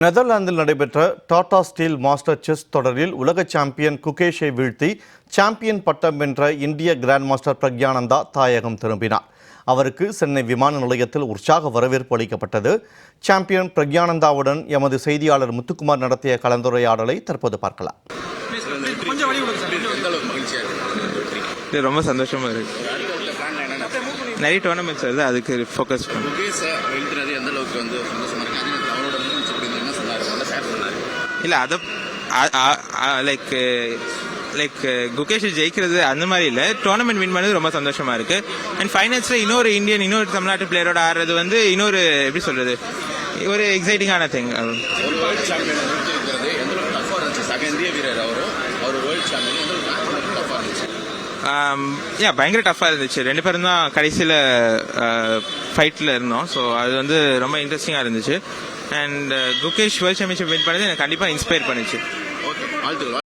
நெதர்லாந்தில் நடைபெற்ற Tata steel master chess தொடரில் உலக சாம்பியன் குகேஷை வீழ்த்தி சாம்பியன் பட்டம் வென்ற இந்திய கிராண்ட் மாஸ்டர் பிரக்யானந்தா தாயகம் திரும்பினார். அவருக்கு சென்னை விமான நிலையத்தில் உற்சாக வரவேற்பு அளிக்கப்பட்டது. சாம்பியன் பிரக்யானந்தாவுடன் எமது செய்தியாளர் முத்துக்குமார் நடத்திய கலந்துரையாடலை தற்போது பார்க்கலாம். ரொம்ப சந்தோஷமா இருக்கு. நிறைய டோர்னமெண்ட்ஸ் வருது, அதுக்கு ஃபோக்கஸ் இல்லை. அதை லைக் குகேஷ் ஜெயிக்கிறது அந்த மாதிரி இல்லை, டோர்னமெண்ட் வின் பண்ணது ரொம்ப சந்தோஷமா இருக்கு. அண்ட் ஃபைனல்ஸில் இன்னொரு தமிழ்நாட்டு பிளேயரோட ஆடுறது வந்து இன்னொரு எப்படி சொல்றது, ஒரு எக்ஸைட்டிங்கான திங். பயங்கர டஃப்பாக இருந்துச்சு. ரெண்டு பேரும் தான் கடைசியில் ஃபைட்டில் இருந்தோம். ஸோ அது வந்து ரொம்ப இன்ட்ரெஸ்டிங்காக இருந்துச்சு. And Gukesh world championship win பண்ணது எனக்கு கண்டிப்பாக இன்ஸ்பயர் பண்ணுச்சு.